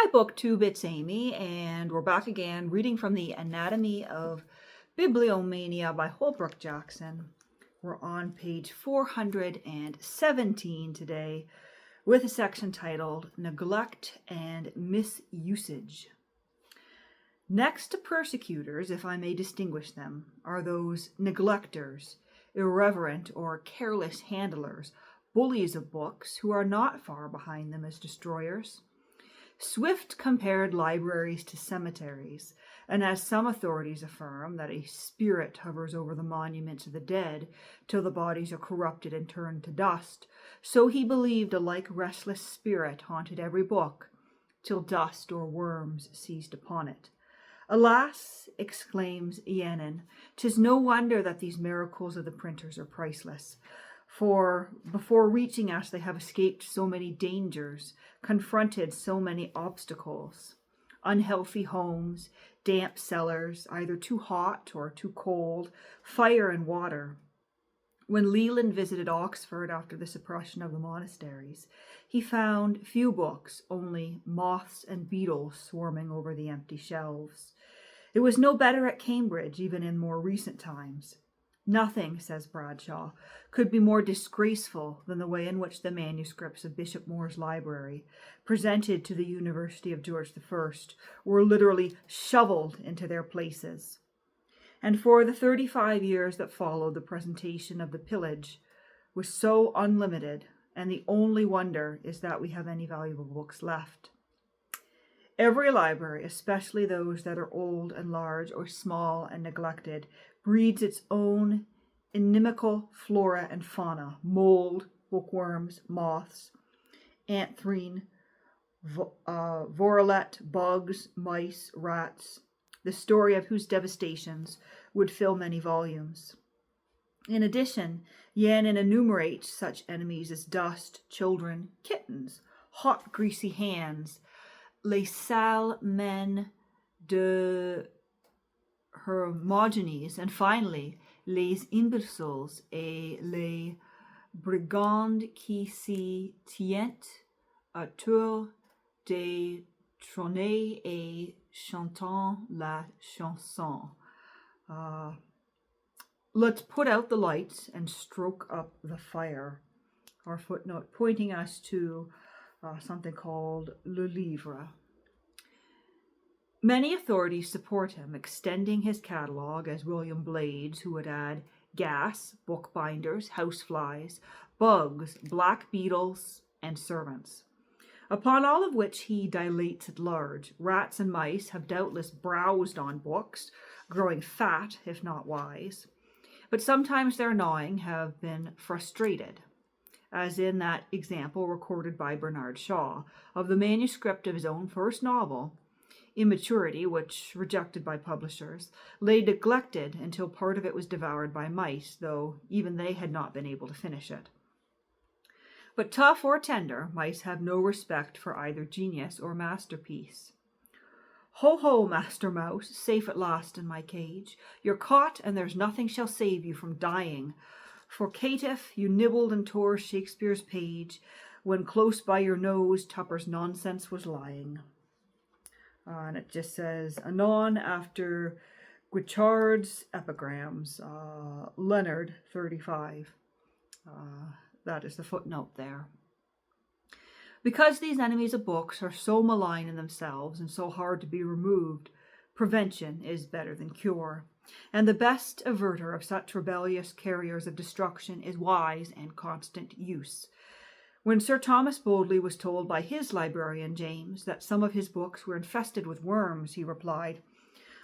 Hi, BookTube, it's Amy, and we're back again reading from the Anatomy of Bibliomania by Holbrook Jackson. We're on page 417 today with a section titled Neglect and Misusage. Next to persecutors, if I may distinguish them, are those neglectors, irreverent or careless handlers, bullies of books who are not far behind them as destroyers. Swift compared libraries to cemeteries, and as some authorities affirm that a spirit hovers over the monuments of the dead till the bodies are corrupted and turned to dust, so he believed a like restless spirit haunted every book till dust or worms seized upon it. Alas, exclaims Yenin, 'tis no wonder that these miracles of the printers are priceless. For before reaching us, they have escaped so many dangers, confronted so many obstacles. Unhealthy homes, damp cellars, either too hot or too cold, fire and water. When Leland visited Oxford after the suppression of the monasteries, he found few books, only moths and beetles swarming over the empty shelves. It was no better at Cambridge, even in more recent times. Nothing, says Bradshaw, could be more disgraceful than the way in which the manuscripts of Bishop Moore's library, presented to the University of George I, were literally shoveled into their places. And for the 35 years that followed, the presentation of the pillage was so unlimited, and the only wonder is that we have any valuable books left. Every library, especially those that are old and large or small and neglected, breeds its own inimical flora and fauna: mold, bookworms, moths, anthrine, vorolet, bugs, mice, rats, the story of whose devastations would fill many volumes. In addition, Yenin enumerates such enemies as dust, children, kittens, hot, greasy hands, les sales mains de Hermogenes, and finally, les imbéciles et les brigands qui s'y tiennent autour des trônes et chantant la chanson. Let's put out the lights and stroke up the fire. Our footnote pointing us to something called Le Livre. Many authorities support him, extending his catalogue as William Blades, who would add gas, bookbinders, houseflies, bugs, black beetles, and servants. Upon all of which he dilates at large. Rats and mice have doubtless browsed on books, growing fat, if not wise. But sometimes their gnawing have been frustrated, as in that example recorded by Bernard Shaw of the manuscript of his own first novel, Immaturity, which, rejected by publishers, lay neglected until part of it was devoured by mice, though even they had not been able to finish it. But tough or tender, mice have no respect for either genius or masterpiece. Ho, ho, Master Mouse, safe at last in my cage. You're caught, and there's nothing shall save you from dying. For caitiff, you nibbled and tore Shakespeare's page, when close by your nose Tupper's nonsense was lying. And it just says, anon after Guichard's epigrams, Leonard 35. That is the footnote there. Because these enemies of books are so malign in themselves and so hard to be removed, prevention is better than cure. And the best averter of such rebellious carriers of destruction is wise and constant use. When Sir Thomas Bodley was told by his librarian James that some of his books were infested with worms, he replied,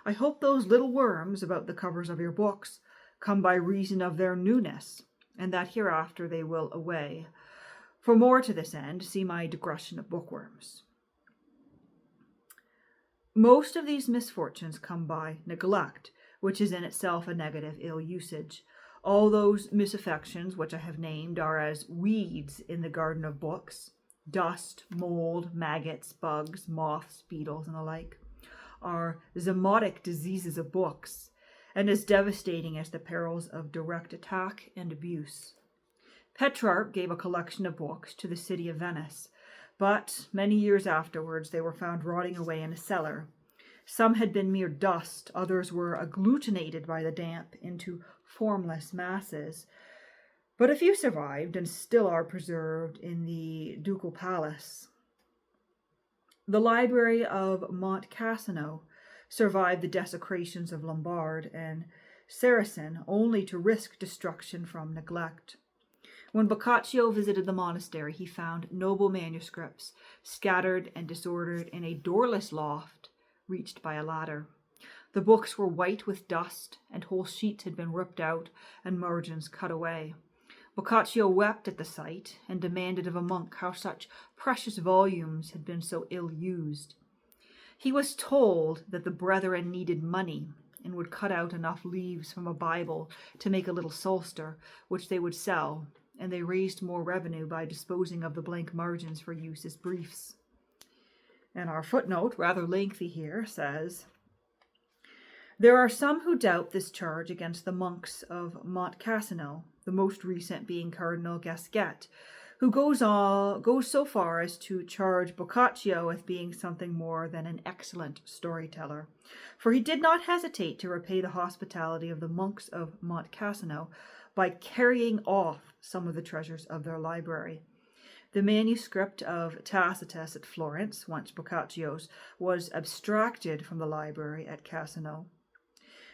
I hope those little worms about the covers of your books come by reason of their newness, and that hereafter they will away. For more to this end, see my digression of bookworms. Most of these misfortunes come by neglect, which is in itself a negative ill usage. All those misaffections which I have named are as weeds in the garden of books. Dust, mold, maggots, bugs, moths, beetles, and the like are zymotic diseases of books, and as devastating as the perils of direct attack and abuse. Petrarch gave a collection of books to the city of Venice, but many years afterwards they were found rotting away in a cellar. Some had been mere dust, others were agglutinated by the damp into formless masses, but a few survived and still are preserved in the ducal palace. The library of Monte Cassino survived the desecrations of Lombard and Saracen only to risk destruction from neglect. When Boccaccio visited the monastery, he found noble manuscripts scattered and disordered in a doorless loft reached by a ladder. The books were white with dust, and whole sheets had been ripped out and margins cut away. Boccaccio wept at the sight and demanded of a monk how such precious volumes had been so ill used. He was told that the brethren needed money and would cut out enough leaves from a Bible to make a little psalter, which they would sell, and they raised more revenue by disposing of the blank margins for use as briefs. And our footnote, rather lengthy here, says, "There are some who doubt this charge against the monks of Monte Cassino, the most recent being Cardinal Gasquet, who goes so far as to charge Boccaccio with being something more than an excellent storyteller, for he did not hesitate to repay the hospitality of the monks of Monte Cassino by carrying off some of the treasures of their library. The manuscript of Tacitus at Florence, once Boccaccio's, was abstracted from the library at Cassino.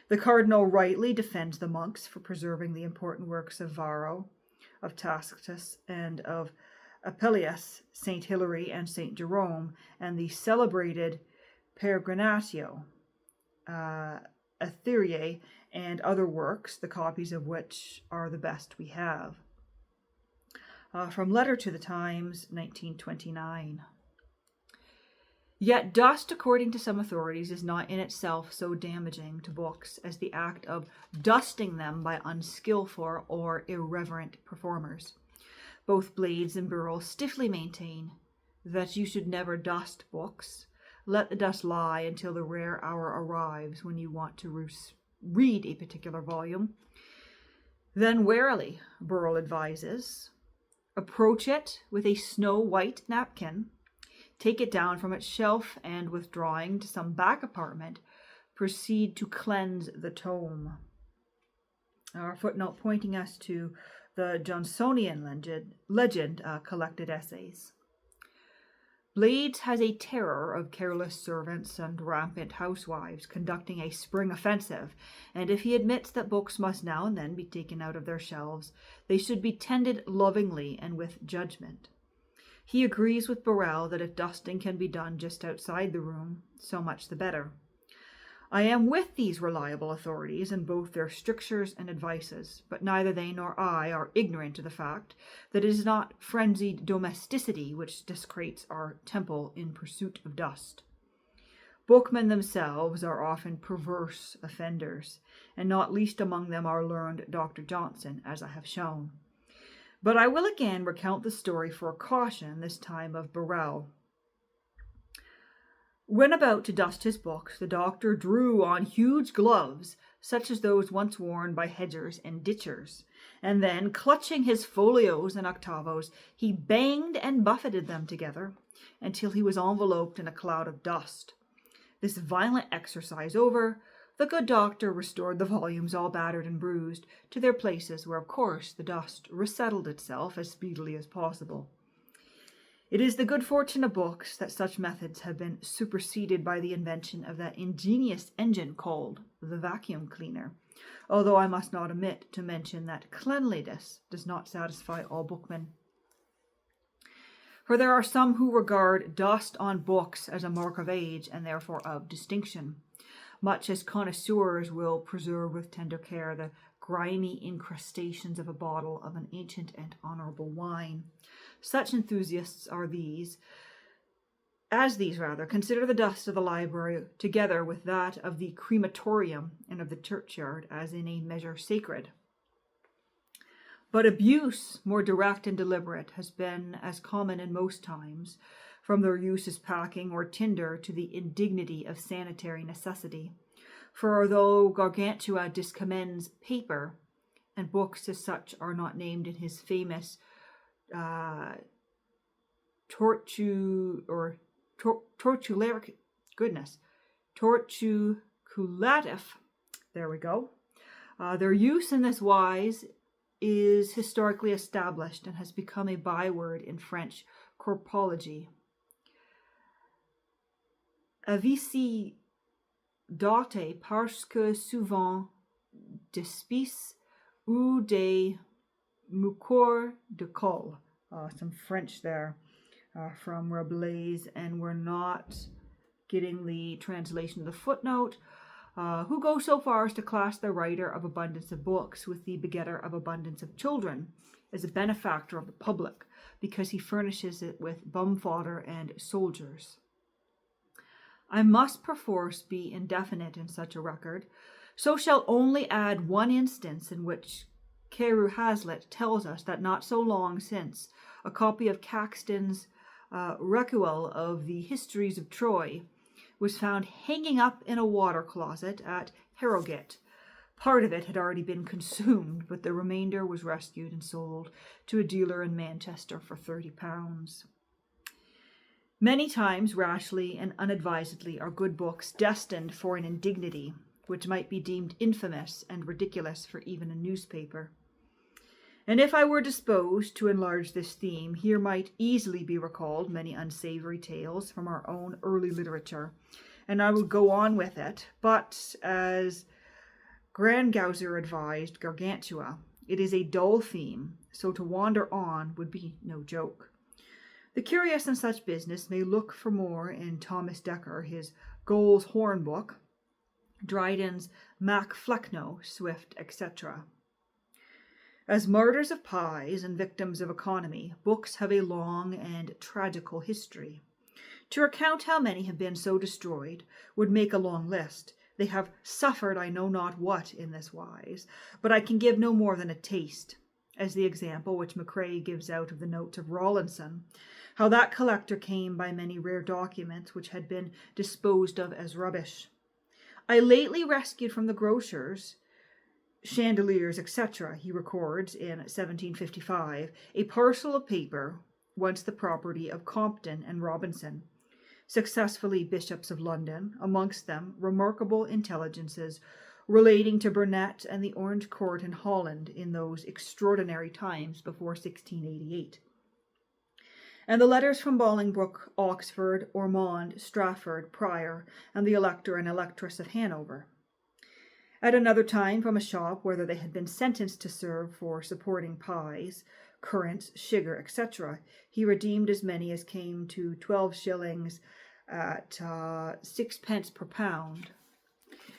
The cardinal rightly defends the monks for preserving the important works of Varro, of Tacitus, and of Apelles, St. Hilary, and St. Jerome, and the celebrated Peregrinatio, Aetheriae, and other works, the copies of which are the best we have." From Letter to the Times, 1929. Yet dust, according to some authorities, is not in itself so damaging to books as the act of dusting them by unskillful or irreverent performers. Both Blades and Burrell stiffly maintain that you should never dust books. Let the dust lie until the rare hour arrives when you want to read a particular volume. Then warily, Burrell advises, approach it with a snow-white napkin, take it down from its shelf, and withdrawing to some back apartment, proceed to cleanse the tome. Our footnote pointing us to the Johnsonian legend collected essays. Blades has a terror of careless servants and rampant housewives conducting a spring offensive, and if he admits that books must now and then be taken out of their shelves, they should be tended lovingly and with judgment. He agrees with Burrell that if dusting can be done just outside the room, so much the better. I am with these reliable authorities in both their strictures and advices, but neither they nor I are ignorant of the fact that it is not frenzied domesticity which desecrates our temple in pursuit of dust. Bookmen themselves are often perverse offenders, and not least among them our learned Dr. Johnson, as I have shown. But I will again recount the story for a caution, this time of Burrell. When about to dust his books, the doctor drew on huge gloves, such as those once worn by hedgers and ditchers, and then, clutching his folios and octavos, he banged and buffeted them together until he was enveloped in a cloud of dust. This violent exercise over, the good doctor restored the volumes, all battered and bruised, to their places, where, of course, the dust resettled itself as speedily as possible. It is the good fortune of books that such methods have been superseded by the invention of that ingenious engine called the vacuum cleaner, although I must not omit to mention that cleanliness does not satisfy all bookmen. For there are some who regard dust on books as a mark of age and therefore of distinction, much as connoisseurs will preserve with tender care the grimy incrustations of a bottle of an ancient and honorable wine. Such enthusiasts are these, consider the dust of the library together with that of the crematorium and of the churchyard as in a measure sacred. But abuse, more direct and deliberate, has been as common in most times, from their use as packing or tinder to the indignity of sanitary necessity. For although Gargantua discommends paper, and books as such are not named in his famous tortulative, there we go. Their use in this wise is historically established and has become a byword in French corpology. Avici date parce que souvent d'espices ou des mucours de colle. Some French there from Rabelais, and we're not getting the translation of the footnote. Who goes so far as to class the writer of abundance of books with the begetter of abundance of children as a benefactor of the public, because he furnishes it with bum fodder and soldiers. I must perforce be indefinite in such a record, so shall only add one instance in which Carew Hazlitt tells us that not so long since a copy of Caxton's Recueil of the Histories of Troy was found hanging up in a water closet at Harrogate. Part of it had already been consumed, but the remainder was rescued and sold to a dealer in Manchester for £30. Many times, rashly and unadvisedly, are good books destined for an indignity which might be deemed infamous and ridiculous for even a newspaper. And if I were disposed to enlarge this theme, here might easily be recalled many unsavory tales from our own early literature, and I would go on with it, but as Grangouser advised Gargantua, it is a dull theme, so to wander on would be no joke. The curious in such business may look for more in Thomas Dekker, his Gole's Horn book, Dryden's Mac Flecknoe, Swift, etc. As martyrs of pies and victims of economy, books have a long and tragical history. To recount how many have been so destroyed would make a long list. They have suffered I know not what in this wise, but I can give no more than a taste, as the example which Macrae gives out of the notes of Rawlinson, how that collector came by many rare documents which had been disposed of as rubbish. I lately rescued from the grocers chandeliers, etc., he records in 1755, a parcel of paper, once the property of Compton and Robinson, successively bishops of London, amongst them remarkable intelligences relating to Burnet and the Orange Court in Holland in those extraordinary times before 1688. And the letters from Bolingbroke, Oxford, Ormond, Strafford, Prior, and the Elector and Electress of Hanover. At another time, from a shop whether they had been sentenced to serve for supporting pies, currants, sugar, etc., he redeemed as many as came to 12 shillings at 6 pence per pound.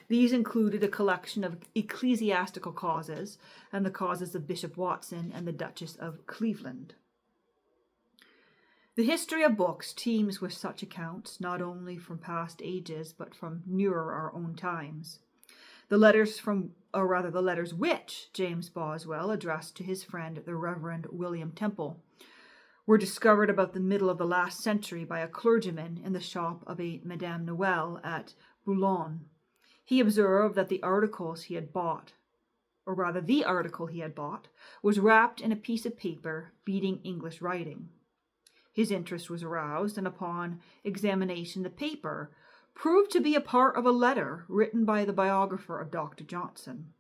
These included a collection of ecclesiastical causes and the causes of Bishop Watson and the Duchess of Cleveland. The history of books teems with such accounts, not only from past ages, but from nearer our own times. The letters which James Boswell addressed to his friend, the Reverend William Temple, were discovered about the middle of the last century by a clergyman in the shop of a Madame Noel at Boulogne. He observed that the article he had bought, was wrapped in a piece of paper beating English writing. His interest was aroused, and upon examination the paper proved to be a part of a letter written by the biographer of Dr. Johnson.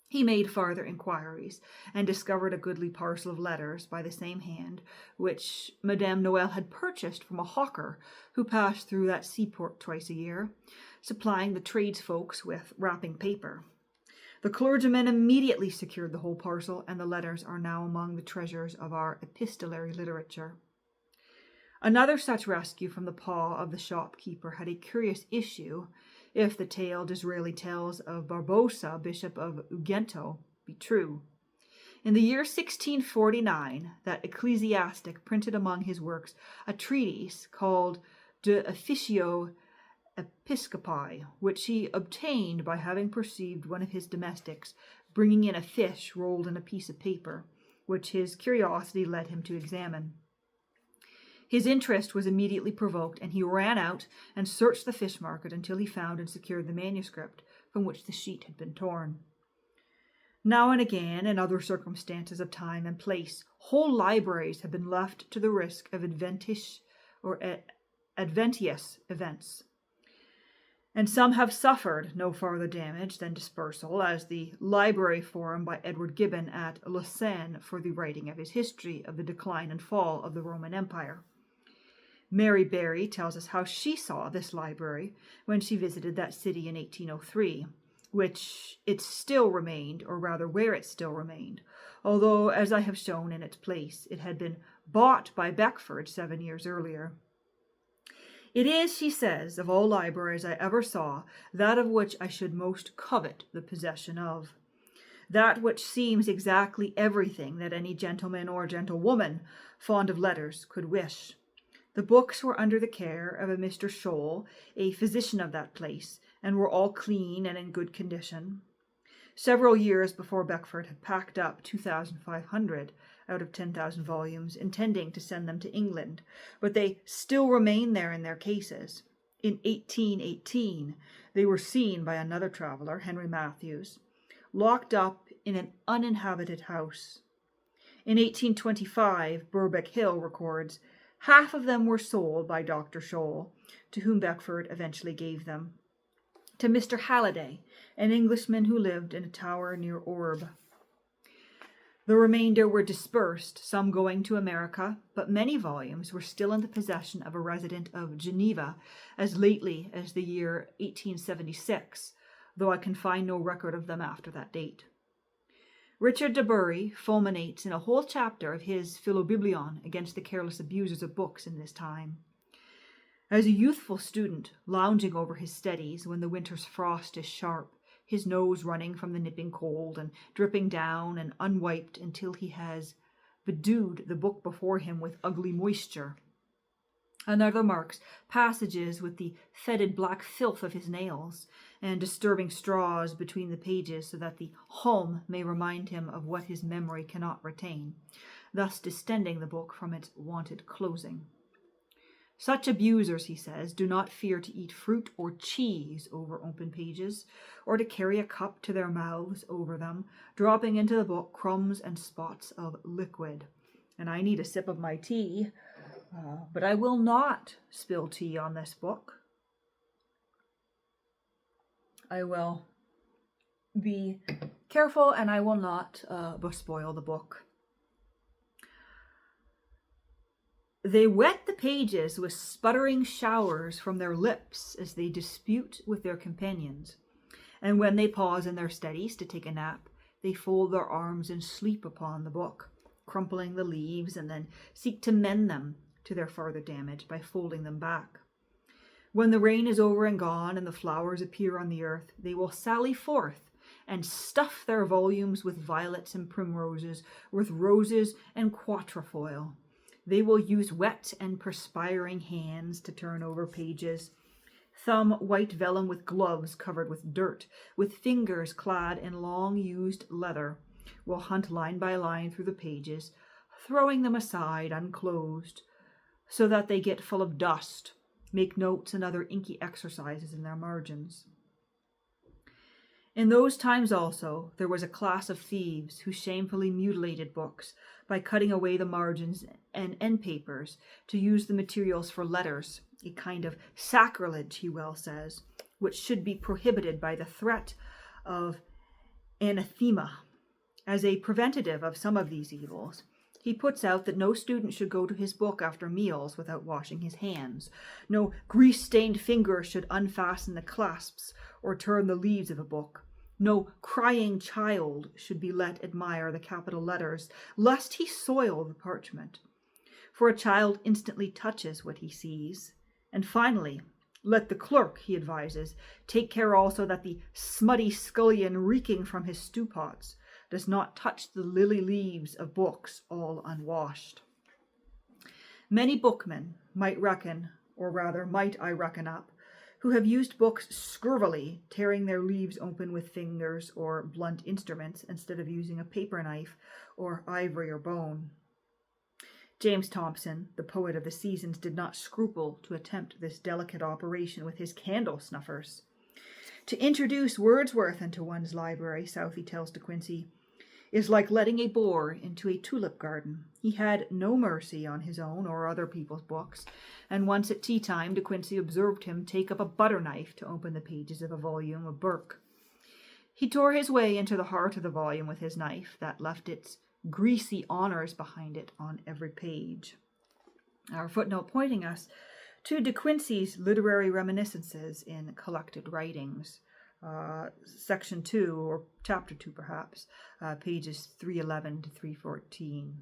He made farther inquiries, and discovered a goodly parcel of letters by the same hand, which Madame Noel had purchased from a hawker who passed through that seaport twice a year, supplying the tradesfolks with wrapping paper. The clergyman immediately secured the whole parcel, and the letters are now among the treasures of our epistolary literature. Another such rescue from the paw of the shopkeeper had a curious issue, if the tale Disraeli tells of Barbosa, Bishop of Ugento, be true. In the year 1649, that ecclesiastic printed among his works a treatise called De Officio Episcopi, which he obtained by having perceived one of his domestics bringing in a fish rolled in a piece of paper, which his curiosity led him to examine. His interest was immediately provoked, and he ran out and searched the fish market until he found and secured the manuscript from which the sheet had been torn. Now and again, in other circumstances of time and place, whole libraries have been left to the risk of adventitious events, and some have suffered no farther damage than dispersal, as the library formed by Edward Gibbon at Lausanne for the writing of his history of the decline and fall of the Roman Empire. Mary Berry tells us how she saw this library when she visited that city in 1803, which it still remained, or rather where it still remained, although, as I have shown in its place, it had been bought by Beckford 7 years earlier. It is, she says, of all libraries I ever saw, that of which I should most covet the possession of. That which seems exactly everything that any gentleman or gentlewoman fond of letters could wish. The books were under the care of a Mr. Sholl, a physician of that place, and were all clean and in good condition. Several years before Beckford had packed up 2,500 out of 10,000 volumes, intending to send them to England, but they still remain there in their cases. In 1818, they were seen by another traveller, Henry Matthews, locked up in an uninhabited house. In 1825, Birbeck Hill records, half of them were sold by Dr. Sholl, to whom Beckford eventually gave them, to Mr. Halliday, an Englishman who lived in a tower near Orb. The remainder were dispersed, some going to America, but many volumes were still in the possession of a resident of Geneva as lately as the year 1876, though I can find no record of them after that date. Richard de Bury fulminates in a whole chapter of his Philobiblion against the careless abusers of books in this time. As a youthful student, lounging over his studies when the winter's frost is sharp, his nose running from the nipping cold and dripping down and unwiped until he has bedewed the book before him with ugly moisture. Another marks passages with the fetid black filth of his nails, and disturbing straws between the pages so that the hum may remind him of what his memory cannot retain, thus distending the book from its wonted closing. Such abusers, he says, do not fear to eat fruit or cheese over open pages, or to carry a cup to their mouths over them, dropping into the book crumbs and spots of liquid. And I need a sip of my tea, but I will not spill tea on this book. I will be careful, and I will not spoil the book. They wet the pages with sputtering showers from their lips as they dispute with their companions, and when they pause in their studies to take a nap, they fold their arms and sleep upon the book, crumpling the leaves, and then seek to mend them to their farther damage by folding them back. When the rain is over and gone, and the flowers appear on the earth, they will sally forth and stuff their volumes with violets and primroses, with roses and quatrefoil. They will use wet and perspiring hands to turn over pages, thumb white vellum with gloves covered with dirt, with fingers clad in long-used leather, will hunt line by line through the pages, throwing them aside unclosed, so that they get full of dust, make notes and other inky exercises in their margins. In those times also, there was a class of thieves who shamefully mutilated books by cutting away the margins and end papers to use the materials for letters, a kind of sacrilege, he well says, which should be prohibited by the threat of anathema. As a preventative of some of these evils, he puts out that no student should go to his book after meals without washing his hands. No grease-stained finger should unfasten the clasps or turn the leaves of a book. No crying child should be let admire the capital letters, lest he soil the parchment. For a child instantly touches what he sees. And finally, let the clerk, he advises, take care also that the smutty scullion reeking from his stewpots does not touch the lily leaves of books all unwashed. Many bookmen might I reckon up, who have used books scurvily, tearing their leaves open with fingers or blunt instruments instead of using a paper knife or ivory or bone. James Thomson, the poet of the seasons, did not scruple to attempt this delicate operation with his candle snuffers. To introduce Wordsworth into one's library, Southey tells De Quincey, is like letting a boar into a tulip garden. He had no mercy on his own or other people's books, and once at tea time De Quincey observed him take up a butter knife to open the pages of a volume of Burke. He tore his way into the heart of the volume with his knife that left its greasy honours behind it on every page. Our footnote pointing us to De Quincey's literary reminiscences in collected writings, section 2, or chapter 2 perhaps, pages 311 to 314.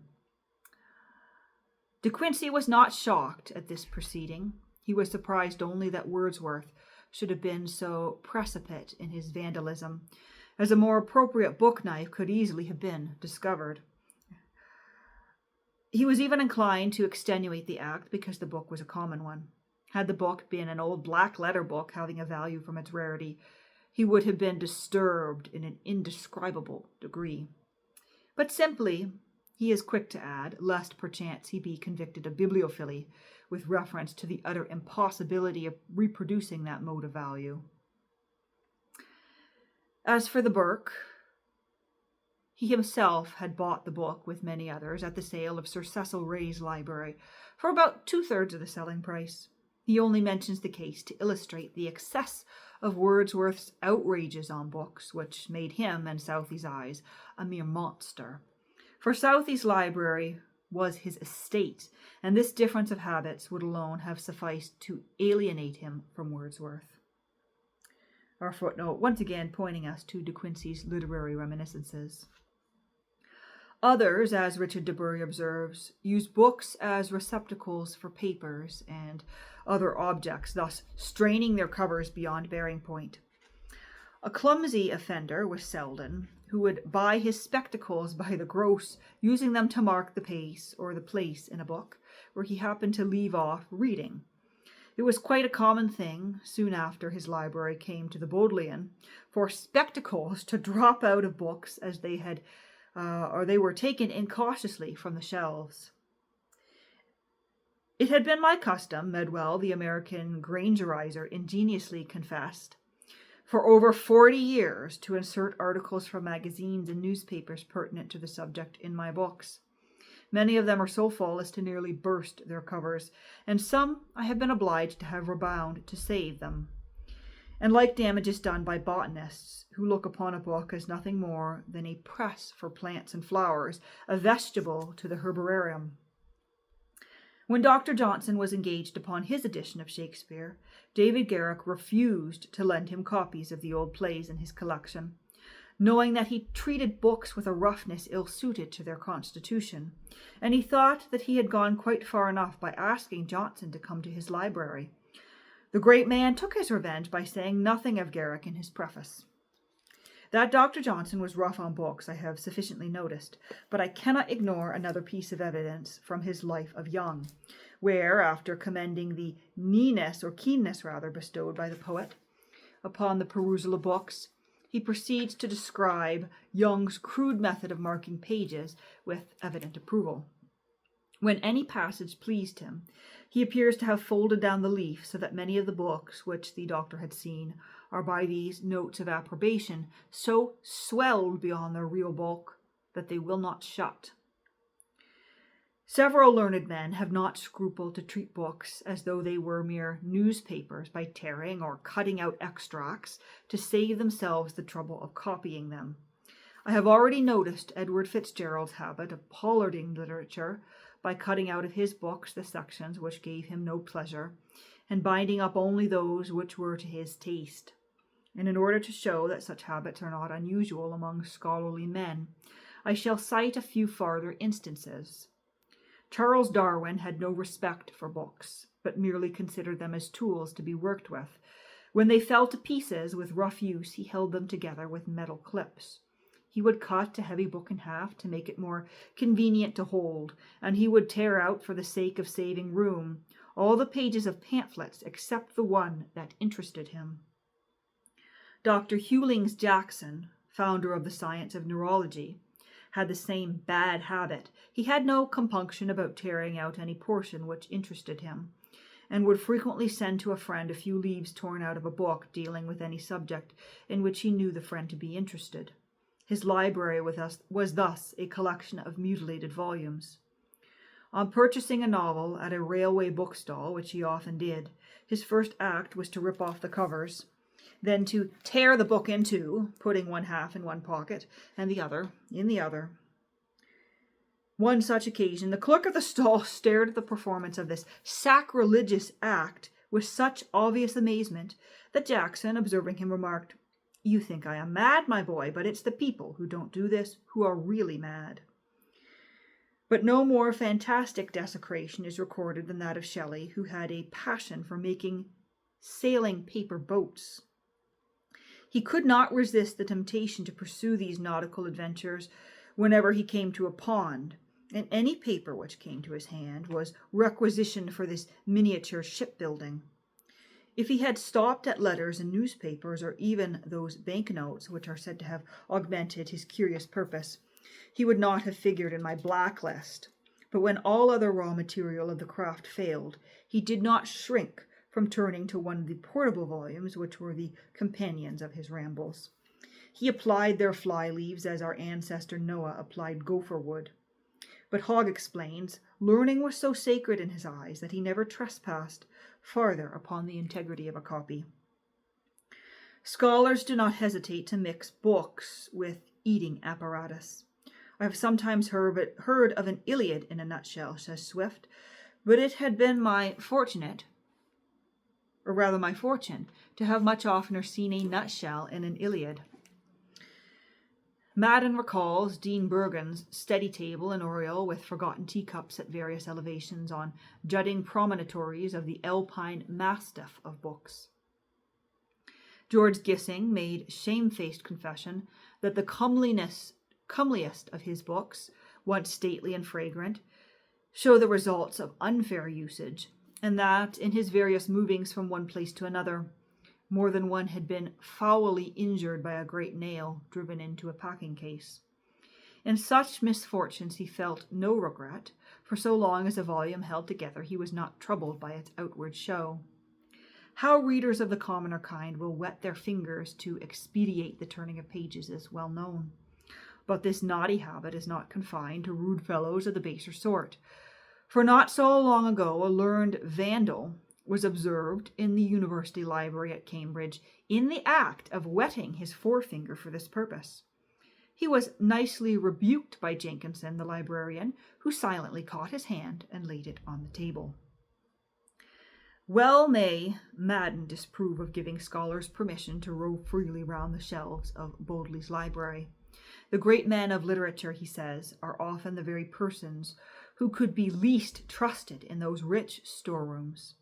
De Quincey was not shocked at this proceeding. He was surprised only that Wordsworth should have been so precipitate in his vandalism, as a more appropriate book knife could easily have been discovered. He was even inclined to extenuate the act because the book was a common one. Had the book been an old black letter book having a value from its rarity, he would have been disturbed in an indescribable degree. But simply, he is quick to add, lest perchance he be convicted of bibliophily, with reference to the utter impossibility of reproducing that mode of value. As for the Burke, he himself had bought the book, with many others, at the sale of Sir Cecil Ray's library for about 2/3 of the selling price. He only mentions the case to illustrate the excess of Wordsworth's outrages on books, which made him, in Southey's eyes, a mere monster. For Southey's library was his estate, and this difference of habits would alone have sufficed to alienate him from Wordsworth. Our footnote once again pointing us to De Quincey's literary reminiscences. Others, as Richard de Bury observes, use books as receptacles for papers and other objects, thus straining their covers beyond bearing point. A clumsy offender was Selden, who would buy his spectacles by the gross, using them to mark the pace or the place in a book where he happened to leave off reading. It was quite a common thing, soon after his library came to the Bodleian, for spectacles to drop out of books as they were taken incautiously from the shelves. It had been my custom, Medwell, the American Grangerizer, ingeniously confessed, for over 40 years to insert articles from magazines and newspapers pertinent to the subject in my books. Many of them are so full as to nearly burst their covers, and some I have been obliged to have rebound to save them. And like damage is done by botanists, who look upon a book as nothing more than a press for plants and flowers, a vestibule to the herbarium. When Dr. Johnson was engaged upon his edition of Shakespeare, David Garrick refused to lend him copies of the old plays in his collection, knowing that he treated books with a roughness ill-suited to their constitution, and he thought that he had gone quite far enough by asking Johnson to come to his library. The great man took his revenge by saying nothing of Garrick in his preface. That Dr. Johnson was rough on books I have sufficiently noticed, but I cannot ignore another piece of evidence from his Life of Young, where, after commending the keenness bestowed by the poet upon the perusal of books, he proceeds to describe Young's crude method of marking pages with evident approval. When any passage pleased him, he appears to have folded down the leaf so that many of the books which the doctor had seen are by these notes of approbation so swelled beyond their real bulk that they will not shut. Several learned men have not scrupled to treat books as though they were mere newspapers by tearing or cutting out extracts to save themselves the trouble of copying them. I have already noticed Edward Fitzgerald's habit of pollarding literature by cutting out of his books the sections which gave him no pleasure, and binding up only those which were to his taste. And in order to show that such habits are not unusual among scholarly men, I shall cite a few farther instances. Charles Darwin had no respect for books, but merely considered them as tools to be worked with. When they fell to pieces with rough use, he held them together with metal clips. He would cut a heavy book in half to make it more convenient to hold, and he would tear out, for the sake of saving room, all the pages of pamphlets except the one that interested him. Dr. Hewlings Jackson, founder of the science of neurology, had the same bad habit. He had no compunction about tearing out any portion which interested him, and would frequently send to a friend a few leaves torn out of a book dealing with any subject in which he knew the friend to be interested. His library was thus a collection of mutilated volumes. On purchasing a novel at a railway bookstall, which he often did, his first act was to rip off the covers, then to tear the book in two, putting one half in one pocket and the other in the other. One such occasion, the clerk of the stall stared at the performance of this sacrilegious act with such obvious amazement that Jackson, observing him, remarked, "You think I am mad, my boy, but it's the people who don't do this who are really mad." But no more fantastic desecration is recorded than that of Shelley, who had a passion for making sailing paper boats. He could not resist the temptation to pursue these nautical adventures whenever he came to a pond, and any paper which came to his hand was requisitioned for this miniature shipbuilding. If he had stopped at letters and newspapers, or even those banknotes which are said to have augmented his curious purpose, he would not have figured in my blacklist. But when all other raw material of the craft failed, he did not shrink from turning to one of the portable volumes which were the companions of his rambles. He applied their fly-leaves as our ancestor Noah applied gopher wood. But Hogg explains, learning was so sacred in his eyes that he never trespassed farther upon the integrity of a copy. Scholars do not hesitate to mix books with eating apparatus. I have sometimes heard of an Iliad in a nutshell, says Swift, but it had been my fortune, to have much oftener seen a nutshell in an Iliad. Madden recalls Dean Bergen's study table in Oriel with forgotten teacups at various elevations on jutting promontories of the alpine mastiff of books. George Gissing made shamefaced confession that the comeliest of his books, once stately and fragrant, show the results of unfair usage, and that, in his various movings from one place to another, more than one had been foully injured by a great nail driven into a packing case. In such misfortunes he felt no regret, for so long as the volume held together he was not troubled by its outward show. How readers of the commoner kind will wet their fingers to expedite the turning of pages is well known. But this naughty habit is not confined to rude fellows of the baser sort, for not so long ago a learned vandal was observed in the University Library at Cambridge in the act of wetting his forefinger for this purpose. He was nicely rebuked by Jenkinson, the librarian, who silently caught his hand and laid it on the table. Well may Madden disapprove of giving scholars permission to rove freely round the shelves of Bodley's library. The great men of literature, he says, are often the very persons who could be least trusted in those rich storerooms.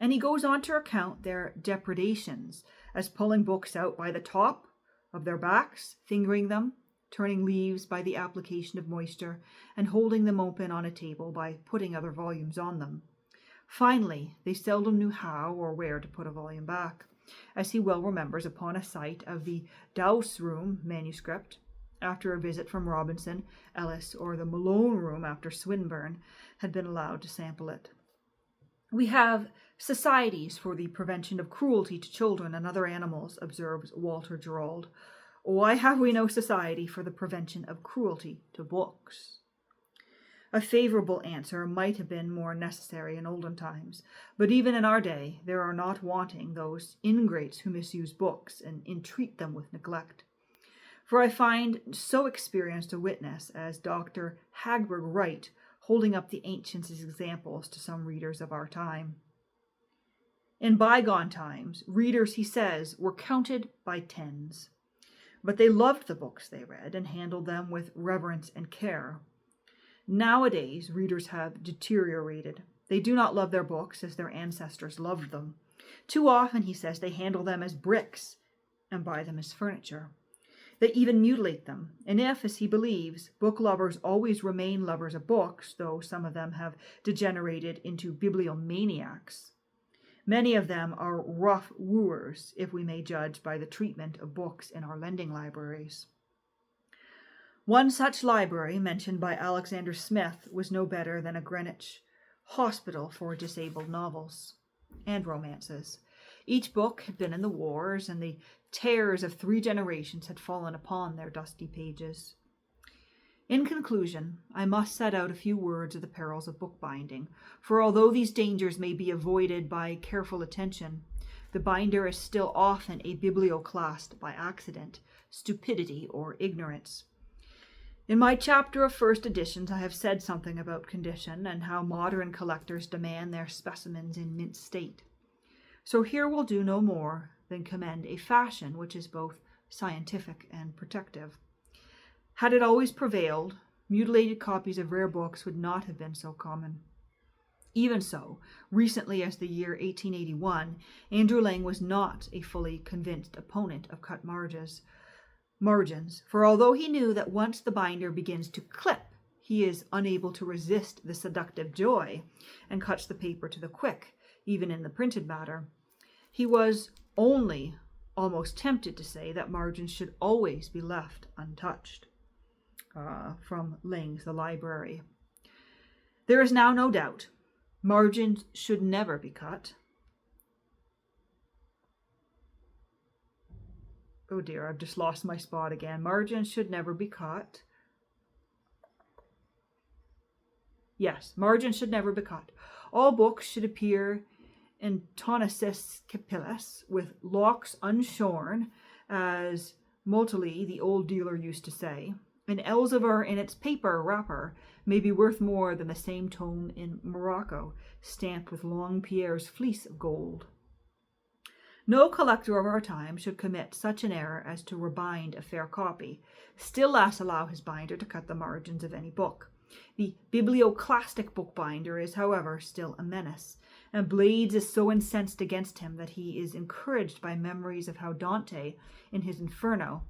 And he goes on to recount their depredations as pulling books out by the top of their backs, fingering them, turning leaves by the application of moisture, and holding them open on a table by putting other volumes on them. Finally, they seldom knew how or where to put a volume back, as he well remembers upon a sight of the Dowse Room manuscript, after a visit from Robinson, Ellis, or the Malone Room after Swinburne had been allowed to sample it. We have societies for the prevention of cruelty to children and other animals, observes Walter Gerald. Why have we no society for the prevention of cruelty to books? A favorable answer might have been more necessary in olden times, but even in our day there are not wanting those ingrates who misuse books and entreat them with neglect. For I find so experienced a witness as Dr. Hagberg Wright, holding up the ancients as examples to some readers of our time. In bygone times, readers, he says, were counted by tens, but they loved the books they read and handled them with reverence and care. Nowadays, readers have deteriorated. They do not love their books as their ancestors loved them. Too often, he says, they handle them as bricks and buy them as furniture. They even mutilate them, and if, as he believes, book lovers always remain lovers of books, though some of them have degenerated into bibliomaniacs, many of them are rough wooers, if we may judge by the treatment of books in our lending libraries. One such library, mentioned by Alexander Smith, was no better than a Greenwich hospital for disabled novels. and romances. Each book had been in the wars, and the tears of 3 generations had fallen upon their dusty pages. In conclusion, I must set out a few words of the perils of bookbinding, for although these dangers may be avoided by careful attention, the binder is still often a biblioclast by accident, stupidity, or ignorance. In my chapter of first editions, I have said something about condition and how modern collectors demand their specimens in mint state. So here we'll do no more than commend a fashion which is both scientific and protective. Had it always prevailed, mutilated copies of rare books would not have been so common. Even so, recently as the year 1881, Andrew Lang was not a fully convinced opponent of cut margins, for although he knew that once the binder begins to clip, he is unable to resist the seductive joy and cuts the paper to the quick, even in the printed matter, he was only almost tempted to say that margins should always be left untouched. From Lang's The Library. There is now no doubt, margins should never be cut. Oh dear, I've just lost my spot again. Margins should never be cut. Yes, margins should never be cut. All books should appear in tonacis capillis, with locks unshorn, as Multally, the old dealer, used to say. An Elzevir in its paper wrapper may be worth more than the same tome in Morocco, stamped with Long Pierre's fleece of gold. No collector of our time should commit such an error as to rebind a fair copy, still less allow his binder to cut the margins of any book. The biblioclastic bookbinder is, however, still a menace, and Blades is so incensed against him that he is encouraged by memories of how Dante, in his Inferno,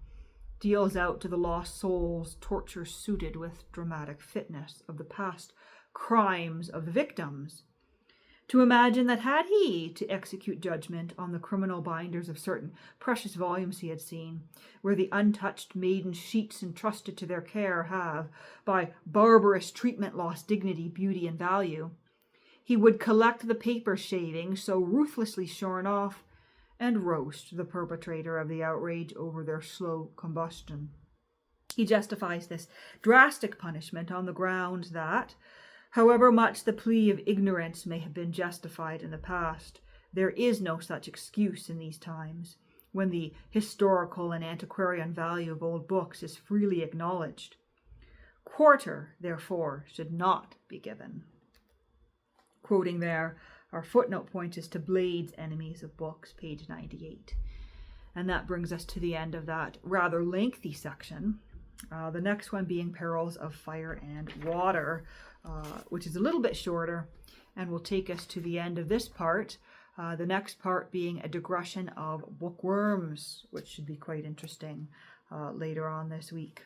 deals out to the lost souls torture suited with dramatic fitness of the past crimes of the victims. To imagine that had he to execute judgment on the criminal binders of certain precious volumes he had seen, where the untouched maiden sheets entrusted to their care have, by barbarous treatment, lost dignity, beauty, and value, he would collect the paper shavings so ruthlessly shorn off and roast the perpetrator of the outrage over their slow combustion. He justifies this drastic punishment on the ground that, however much the plea of ignorance may have been justified in the past, there is no such excuse in these times, when the historical and antiquarian value of old books is freely acknowledged. Quarter, therefore, should not be given. Quoting there, our footnote points us to Blades' Enemies of Books, page 98. And that brings us to the end of that rather lengthy section. The next one being Perils of Fire and Water, which is a little bit shorter and will take us to the end of this part. The next part being a digression of bookworms, which should be quite interesting later on this week.